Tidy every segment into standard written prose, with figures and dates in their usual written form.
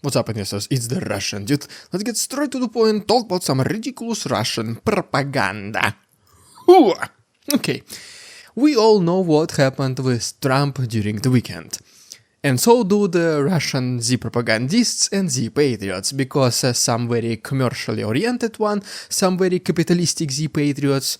What's up, investors? It's the Russian dude. Let's get straight to the point and talk about some ridiculous Russian propaganda. Ooh. Okay, we all know what happened with Trump during the weekend. And so do the Russian Z-propagandists and Z-Patriots, because some very commercially oriented one, some very capitalistic Z-Patriots,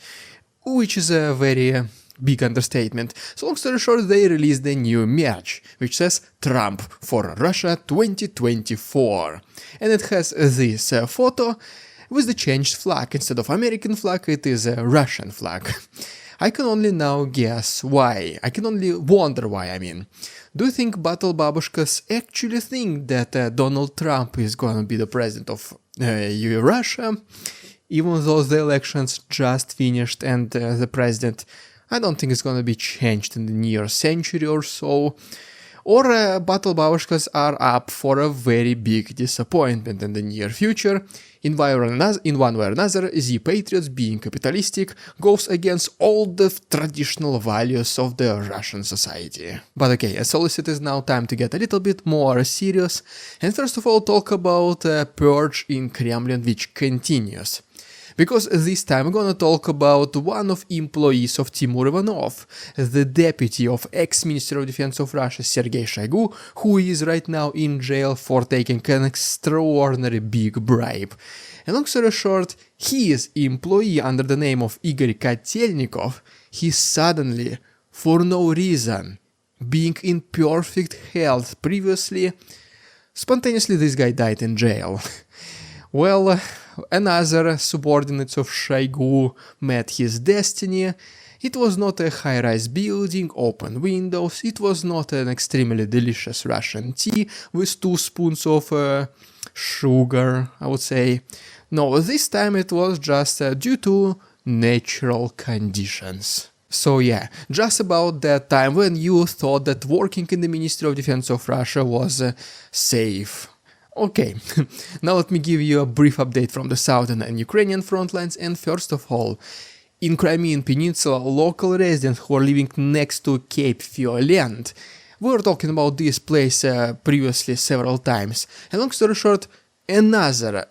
which is a very big understatement. So long story short, they released a new merch, which says Trump for Russia 2024. And it has this photo with the changed flag. Instead of American flag, it is a Russian flag. I can only now guess why. I can only wonder why, I mean. Do you think Battle Babushkas actually think that Donald Trump is gonna be the president of Russia? Even though the elections just finished and the president, I don't think it's gonna be changed in the near century or so. Or Battle Babushkas are up for a very big disappointment in the near future. In one way or another, Z-Patriots, being capitalistic, goes against all the traditional values of the Russian society. But okay, as always, it is now time to get a little bit more serious, and first of all talk about a purge in Kremlin which continues. Because this time I'm gonna talk about one of employees of Timur Ivanov, the deputy of ex-Minister of Defense of Russia Sergei Shoigu, who is right now in jail for taking an extraordinary big bribe. And long story short, his employee under the name of Igor Kotelnikov, he suddenly, for no reason, being in perfect health previously, spontaneously this guy died in jail. Well, another subordinate of Shoigu met his destiny. It was not a high-rise building, open windows, it was not an extremely delicious Russian tea with 2 spoons of sugar, I would say. No, this time it was just due to natural conditions. So yeah, just about that time when you thought that working in the Ministry of Defense of Russia was safe. Okay, now let me give you a brief update from the southern and Ukrainian front lines, and first of all, in Crimean Peninsula, local residents who are living next to Cape Fioland, we were talking about this place previously several times, and long story short, another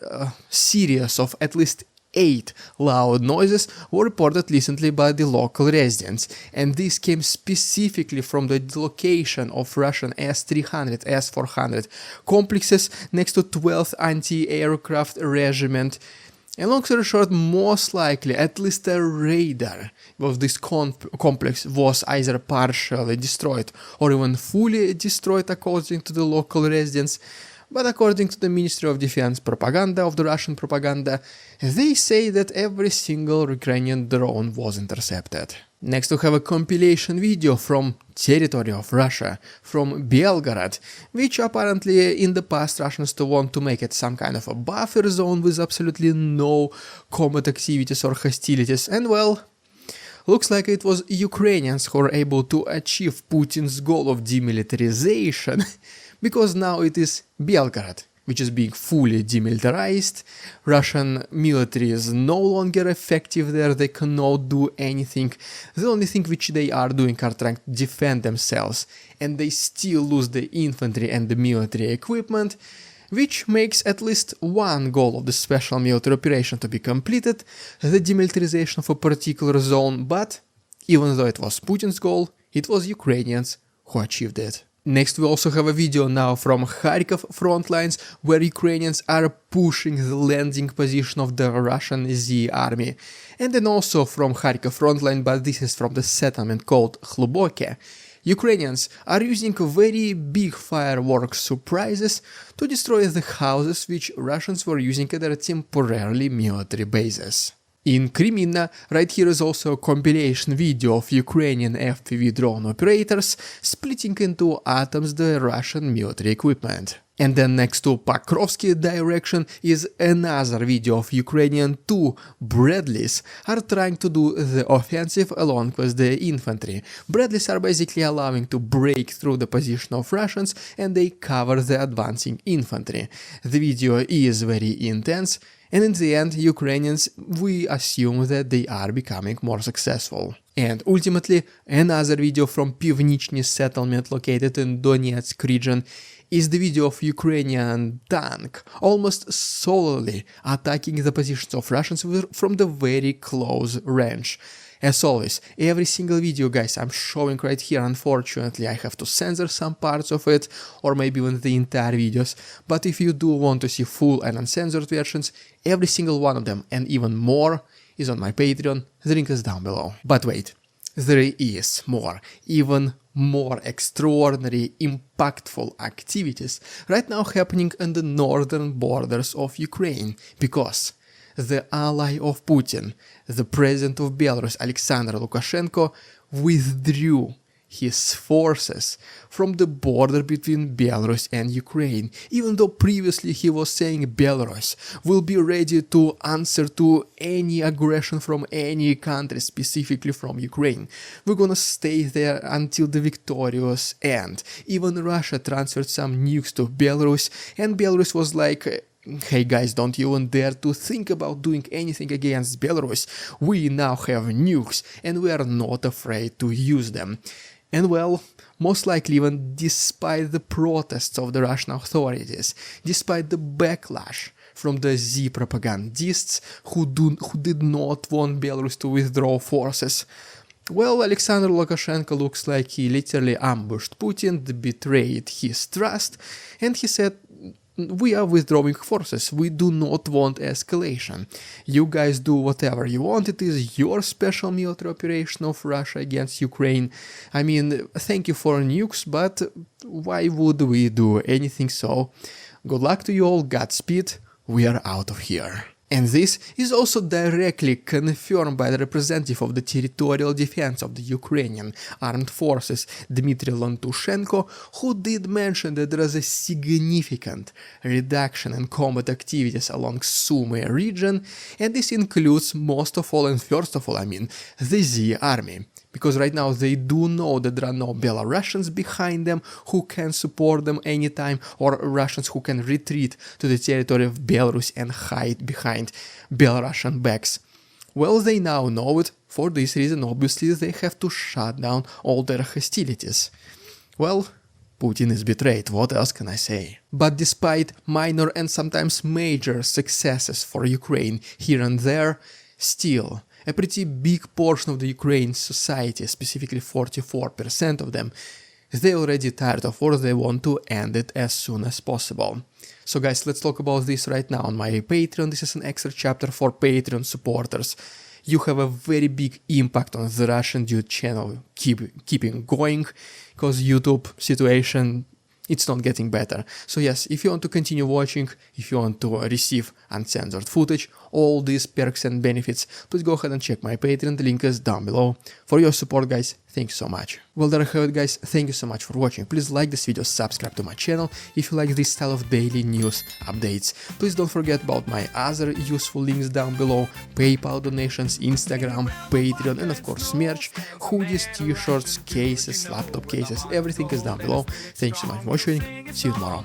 series of at least 8 loud noises were reported recently by the local residents, and this came specifically from the location of Russian S-300, S-400 complexes next to 12th anti-aircraft regiment. And long story short, most likely at least a radar of this complex was either partially destroyed or even fully destroyed according to the local residents. But according to the Ministry of Defense propaganda of the Russian propaganda, they say that every single Ukrainian drone was intercepted. Next we have a compilation video from territory of Russia, from Belgorod, which apparently in the past Russians want to make it some kind of a buffer zone with absolutely no combat activities or hostilities, and well, looks like it was Ukrainians who were able to achieve Putin's goal of demilitarization. Because now it is Belgorod, which is being fully demilitarized. Russian military is no longer effective there, they cannot do anything. The only thing which they are doing are trying to defend themselves, and they still lose the infantry and the military equipment, which makes at least one goal of the special military operation to be completed, the demilitarization of a particular zone, but even though it was Putin's goal, it was Ukrainians who achieved it. Next we also have a video now from Kharkov front lines, where Ukrainians are pushing the landing position of the Russian Z army. And then also from Kharkov front line, but this is from the settlement called Khluboke, Ukrainians are using very big fireworks surprises to destroy the houses which Russians were using at their temporarily military bases. In Crimea, right here is also a compilation video of Ukrainian FPV drone operators splitting into atoms the Russian military equipment. And then next to Pokrovsky direction is another video of Ukrainian 2 Bradleys are trying to do the offensive along with the infantry. Bradleys are basically allowing to break through the position of Russians, and they cover the advancing infantry. The video is very intense, and in the end, Ukrainians, we assume that they are becoming more successful. And ultimately, another video from Pivnichny settlement located in Donetsk region is the video of Ukrainian tank almost solely attacking the positions of Russians from the very close range. As always, every single video, guys, I'm showing right here, unfortunately, I have to censor some parts of it, or maybe even the entire videos, but if you do want to see full and uncensored versions, every single one of them, and even more, is on my Patreon, the link is down below. But wait, there is more, even more extraordinary, impactful activities right now happening on the northern borders of Ukraine, because the ally of Putin, the president of Belarus, Alexander Lukashenko, withdrew his forces from the border between Belarus and Ukraine, even though previously he was saying Belarus will be ready to answer to any aggression from any country, specifically from Ukraine. We're gonna stay there until the victorious end. Even Russia transferred some nukes to Belarus, and Belarus was like, hey guys, don't even dare to think about doing anything against Belarus. We now have nukes and we are not afraid to use them. And well, most likely even despite the protests of the Russian authorities, despite the backlash from the Z propagandists who did not want Belarus to withdraw forces, well, Alexander Lukashenko looks like he literally ambushed Putin, betrayed his trust, and he said, we are withdrawing forces, we do not want escalation. You guys do whatever you want, it is your special military operation of Russia against Ukraine. I mean, thank you for nukes, but why would we do anything so? Good luck to you all, Godspeed, we are out of here. And this is also directly confirmed by the representative of the territorial defense of the Ukrainian armed forces, Dmitry Lantushenko, who did mention that there is a significant reduction in combat activities along Sumy region, and this includes most of all and first of all, the Z army. Because right now they do know that there are no Belarusians behind them who can support them anytime, or Russians who can retreat to the territory of Belarus and hide behind Belarusian backs. Well, they now know it. For this reason, obviously, they have to shut down all their hostilities. Well, Putin is betrayed, what else can I say? But despite minor and sometimes major successes for Ukraine here and there, still, a pretty big portion of the Ukrainian society, specifically 44% of them, they already tired of war, they want to end it as soon as possible. So guys, let's talk about this right now on my Patreon. This is an extra chapter for Patreon supporters. You have a very big impact on the Russian Dude channel keeping going, because YouTube situation, it's not getting better. So yes, if you want to continue watching, if you want to receive uncensored footage, all these perks and benefits, please go ahead and check my Patreon, the link is down below. For your support, guys, thanks so much. Well, there you have it, guys, thank you so much for watching. Please like this video, subscribe to my channel if you like this style of daily news updates. Please don't forget about my other useful links down below, PayPal donations, Instagram, Patreon, and of course merch, hoodies, t-shirts, cases, laptop cases, everything is down below. Thanks so much for watching, see you tomorrow.